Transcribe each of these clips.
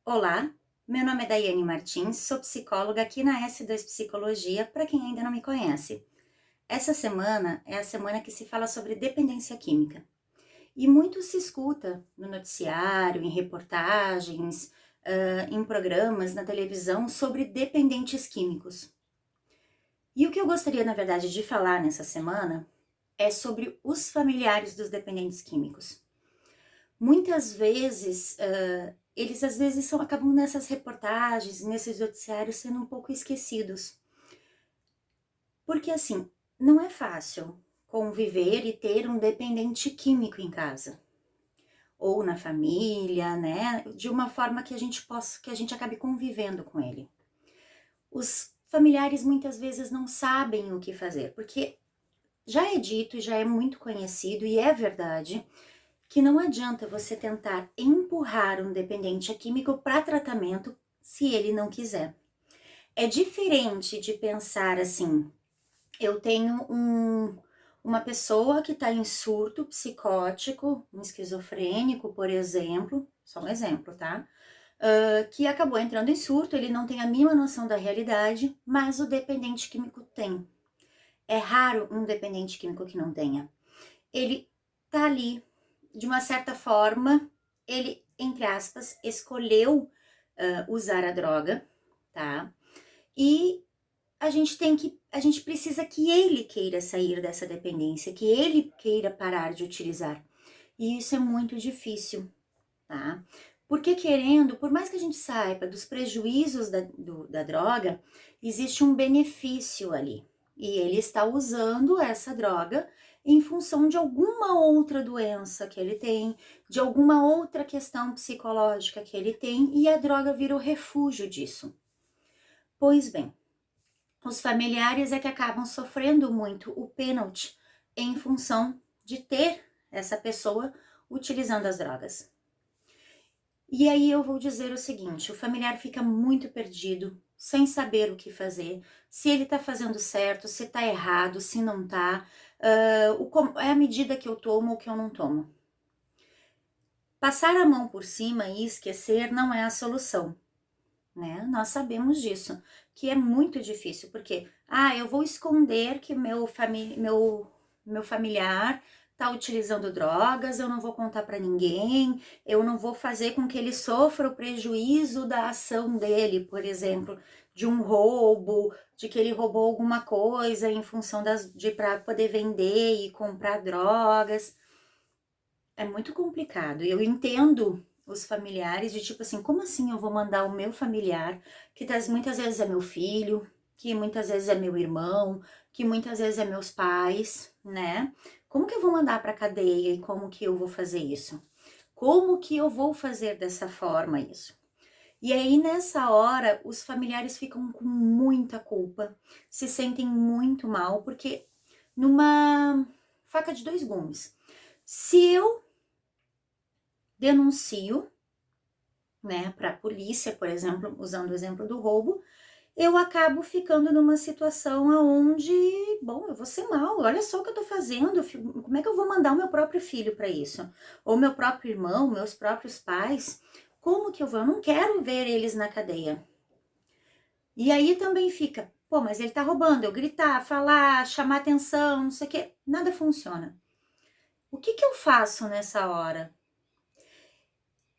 Olá, meu nome é Daiane Martins, sou psicóloga aqui na S2 Psicologia, para quem ainda não me conhece. Essa semana é a semana que se fala sobre dependência química. E muito se escuta no noticiário, em reportagens, em programas na televisão sobre dependentes químicos. E o que eu gostaria, na verdade, de falar nessa semana é sobre os familiares dos dependentes químicos. Muitas vezes, eles às vezes acabam nessas reportagens, nesses noticiários, sendo um pouco esquecidos. Porque assim, não é fácil conviver e ter um dependente químico em casa. Ou na família, né? De uma forma que a gente possa, que a gente acabe convivendo com ele. Os familiares muitas vezes não sabem o que fazer, porque já é dito e já é muito conhecido, e é verdade, que não adianta você tentar empurrar um dependente químico para tratamento se ele não quiser. É diferente de pensar assim, eu tenho uma pessoa que está em surto psicótico, um esquizofrênico, por exemplo, só um exemplo, tá? Que acabou entrando em surto, ele não tem a mínima noção da realidade, mas o dependente químico tem. É raro um dependente químico que não tenha. Ele tá ali, de uma certa forma, ele, entre aspas, escolheu usar a droga, tá? E a gente precisa que ele queira sair dessa dependência, que ele queira parar de utilizar. E isso é muito difícil, tá? Porque querendo, por mais que a gente saiba dos prejuízos da droga, existe um benefício ali. E ele está usando essa droga em função de alguma outra doença que ele tem, de alguma outra questão psicológica que ele tem, e a droga vira o refúgio disso. Pois bem, os familiares é que acabam sofrendo muito o pênalti em função de ter essa pessoa utilizando as drogas. E aí eu vou dizer o seguinte, o familiar fica muito perdido, sem saber o que fazer, se ele tá fazendo certo, se tá errado, se não tá, é a medida que eu tomo ou que eu não tomo. Passar a mão por cima e esquecer não é a solução, né? Nós sabemos disso, que é muito difícil, porque, eu vou esconder que meu familiar tá utilizando drogas, eu não vou contar para ninguém, eu não vou fazer com que ele sofra o prejuízo da ação dele, por exemplo, de um roubo, de que ele roubou alguma coisa em função de para poder vender e comprar drogas. É muito complicado. Eu entendo os familiares de tipo assim, como assim eu vou mandar o meu familiar, que muitas vezes é meu filho, que muitas vezes é meu irmão, que muitas vezes é meus pais, né? Como que eu vou mandar para cadeia e como que eu vou fazer isso? Como que eu vou fazer dessa forma isso? E aí nessa hora os familiares ficam com muita culpa, se sentem muito mal, porque numa faca de dois gumes. Se eu denuncio, né, para a polícia, por exemplo, usando o exemplo do roubo, eu acabo ficando numa situação aonde, bom, eu vou ser mal, olha só o que eu tô fazendo, como é que eu vou mandar o meu próprio filho para isso? Ou meu próprio irmão, meus próprios pais, como que eu vou? Eu não quero ver eles na cadeia. E aí também fica, pô, mas ele tá roubando, eu gritar, falar, chamar atenção, não sei o que, nada funciona. O que que eu faço nessa hora?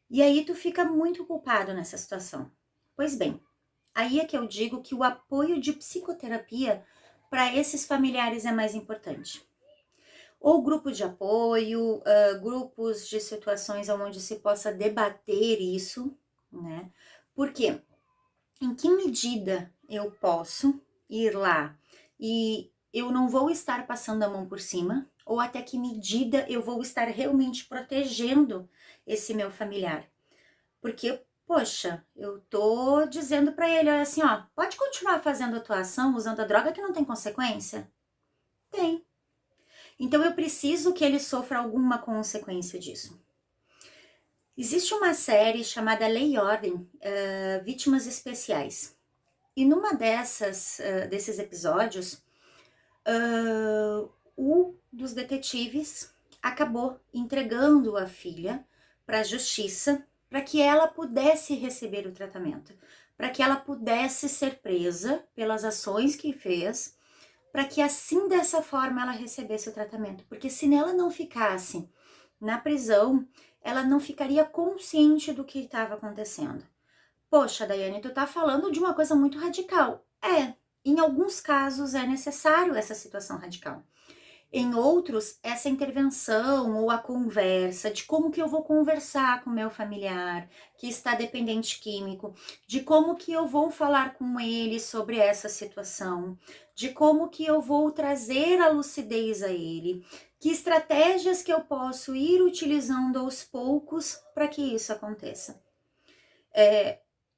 E aí tu fica muito culpado nessa situação. Pois bem, aí é que eu digo que o apoio de psicoterapia para esses familiares é mais importante. Ou grupo de apoio, grupos de situações onde se possa debater isso, né? Porque em que medida eu posso ir lá e eu não vou estar passando a mão por cima, ou até que medida eu vou estar realmente protegendo esse meu familiar? Porque, poxa, eu tô dizendo pra ele, olha assim, ó, pode continuar fazendo a tua ação usando a droga que não tem consequência? Tem. Então eu preciso que ele sofra alguma consequência disso. Existe uma série chamada Lei e Ordem, Vítimas Especiais. E numa desses episódios, um dos detetives acabou entregando a filha para a justiça para que ela pudesse receber o tratamento, para que ela pudesse ser presa pelas ações que fez, para que assim, dessa forma, ela recebesse o tratamento. Porque se ela não ficasse na prisão, ela não ficaria consciente do que estava acontecendo. Poxa, Daiane, tu tá falando de uma coisa muito radical. Em alguns casos é necessário essa situação radical. Em outros, essa intervenção ou a conversa de como que eu vou conversar com meu familiar que está dependente químico, de como que eu vou falar com ele sobre essa situação, de como que eu vou trazer a lucidez a ele, que estratégias que eu posso ir utilizando aos poucos para que isso aconteça.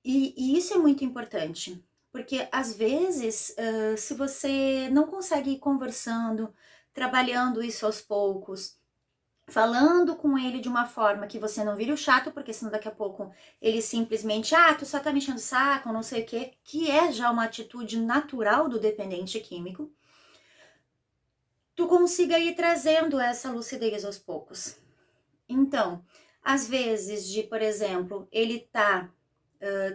E isso é muito importante, porque às vezes, se você não consegue ir conversando, trabalhando isso aos poucos, falando com ele de uma forma que você não vire o chato, porque senão daqui a pouco ele simplesmente, tu só tá me enchendo o saco, não sei o quê, que é já uma atitude natural do dependente químico, tu consiga ir trazendo essa lucidez aos poucos. Então, às vezes por exemplo, ele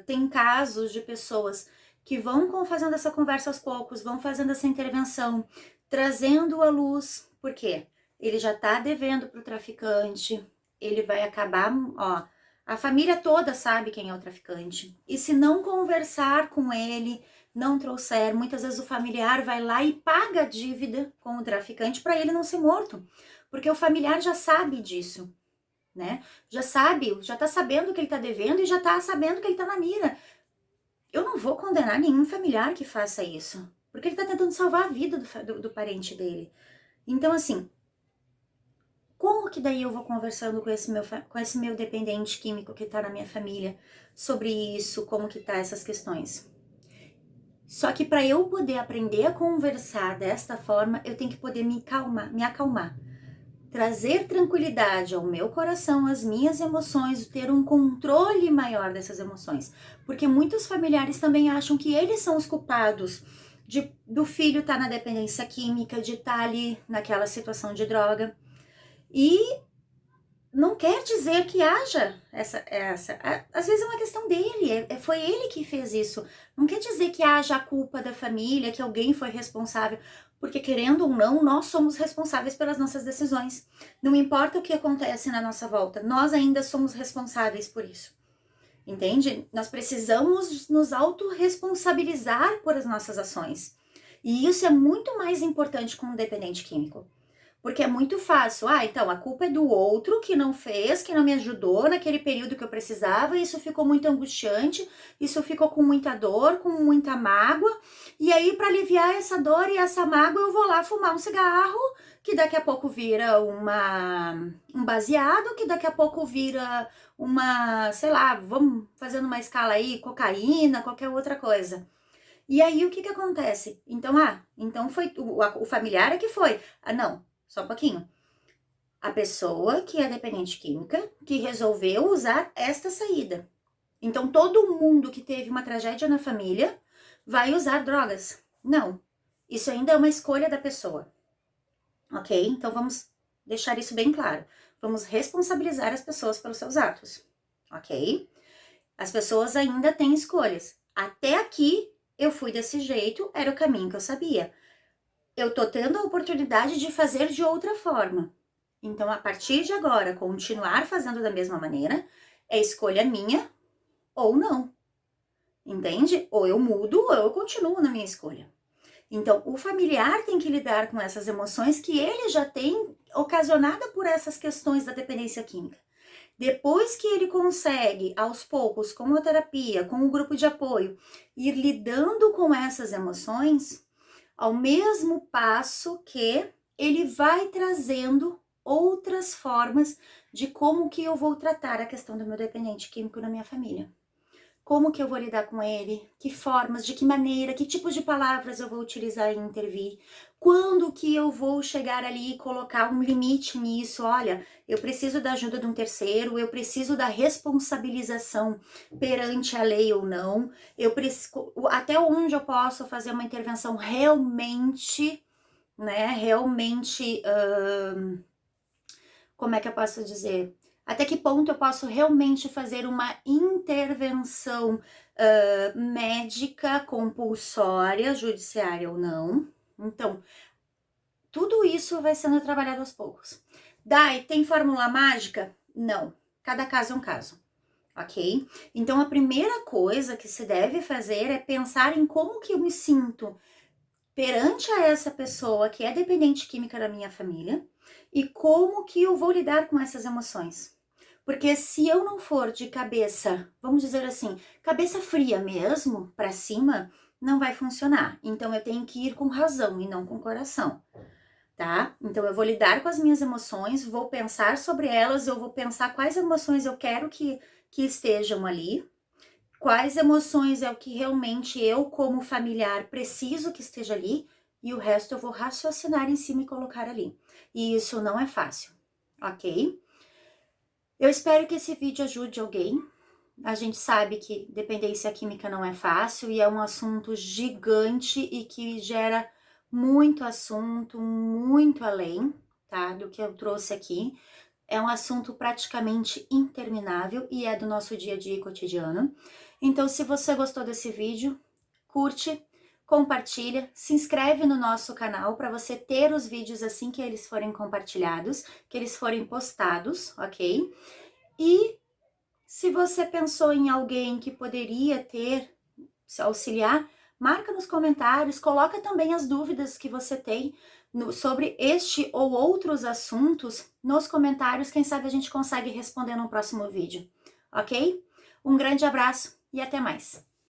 tem casos de pessoas que vão fazendo essa conversa aos poucos, vão fazendo essa intervenção, trazendo à luz, por quê? Ele já tá devendo pro traficante, ele vai acabar, a família toda sabe quem é o traficante. E se não conversar com ele, não trouxer, muitas vezes o familiar vai lá e paga a dívida com o traficante para ele não ser morto, porque o familiar já sabe disso. Né? Já sabe, já tá sabendo que ele tá devendo e já tá sabendo que ele tá na mira. Eu não vou condenar nenhum familiar que faça isso, porque ele tá tentando salvar a vida do parente dele. Então, assim, como que daí eu vou conversando com esse meu dependente químico que tá na minha família sobre isso, como que tá essas questões? Só que para eu poder aprender a conversar desta forma, eu tenho que poder me acalmar. Trazer tranquilidade ao meu coração, às minhas emoções, ter um controle maior dessas emoções. Porque muitos familiares também acham que eles são os culpados do filho estar na dependência química, de estar ali naquela situação de droga. E não quer dizer que haja às vezes é uma questão dele, foi ele que fez isso. Não quer dizer que haja a culpa da família, que alguém foi responsável, porque querendo ou não, nós somos responsáveis pelas nossas decisões. Não importa o que acontece na nossa volta, nós ainda somos responsáveis por isso. Entende? Nós precisamos nos autorresponsabilizar por as nossas ações. E isso é muito mais importante com um dependente químico. Porque é muito fácil. Então a culpa é do outro que não fez, que não me ajudou naquele período que eu precisava. Isso ficou muito angustiante, isso ficou com muita dor, com muita mágoa. E aí, para aliviar essa dor e essa mágoa, eu vou lá fumar um cigarro, que daqui a pouco vira um baseado, que daqui a pouco vira sei lá, vamos fazendo uma escala aí, cocaína, qualquer outra coisa. E aí, o que acontece? Então foi o familiar é que foi. Não. Só um pouquinho. A pessoa que é dependente química, que resolveu usar esta saída. Então, todo mundo que teve uma tragédia na família vai usar drogas. Não. Isso ainda é uma escolha da pessoa. Ok? Então, vamos deixar isso bem claro. Vamos responsabilizar as pessoas pelos seus atos. Ok? As pessoas ainda têm escolhas. Até aqui, eu fui desse jeito, era o caminho que eu sabia. Eu tô tendo a oportunidade de fazer de outra forma. Então, a partir de agora, continuar fazendo da mesma maneira é escolha minha ou não. Entende? Ou eu mudo ou eu continuo na minha escolha. Então, o familiar tem que lidar com essas emoções que ele já tem ocasionada por essas questões da dependência química. Depois que ele consegue, aos poucos, com a terapia, com o grupo de apoio, ir lidando com essas emoções, ao mesmo passo que ele vai trazendo outras formas de como que eu vou tratar a questão do meu dependente químico na minha família. Como que eu vou lidar com ele? Que formas, de que maneira, que tipos de palavras eu vou utilizar e intervir? Quando que eu vou chegar ali e colocar um limite nisso? Olha, eu preciso da ajuda de um terceiro, eu preciso da responsabilização perante a lei ou não. Eu preciso, até onde eu posso fazer uma intervenção realmente, né? Realmente, como é que eu posso dizer? Até que ponto eu posso realmente fazer uma intervenção médica, compulsória, judiciária ou não? Então, tudo isso vai sendo trabalhado aos poucos. Dai, tem fórmula mágica? Não. Cada caso é um caso, ok? Então, a primeira coisa que se deve fazer é pensar em como que eu me sinto perante a essa pessoa que é dependente química da minha família e como que eu vou lidar com essas emoções. Porque se eu não for de cabeça, vamos dizer assim, cabeça fria mesmo, para cima, não vai funcionar. Então eu tenho que ir com razão e não com coração, tá? Então eu vou lidar com as minhas emoções, vou pensar sobre elas, eu vou pensar quais emoções eu quero que estejam ali, quais emoções é o que realmente eu, como familiar, preciso que esteja ali, e o resto eu vou raciocinar em cima e colocar ali. E isso não é fácil, ok? Eu espero que esse vídeo ajude alguém. A gente sabe que dependência química não é fácil e é um assunto gigante e que gera muito assunto, muito além, tá? Do que eu trouxe aqui. É um assunto praticamente interminável e é do nosso dia a dia e cotidiano. Então, se você gostou desse vídeo, curte, compartilha, se inscreve no nosso canal para você ter os vídeos assim que eles forem compartilhados, que eles forem postados, ok? E se você pensou em alguém que poderia ter, se auxiliar, marca nos comentários, coloca também as dúvidas que você tem sobre este ou outros assuntos nos comentários, quem sabe a gente consegue responder no próximo vídeo, ok? Um grande abraço e até mais!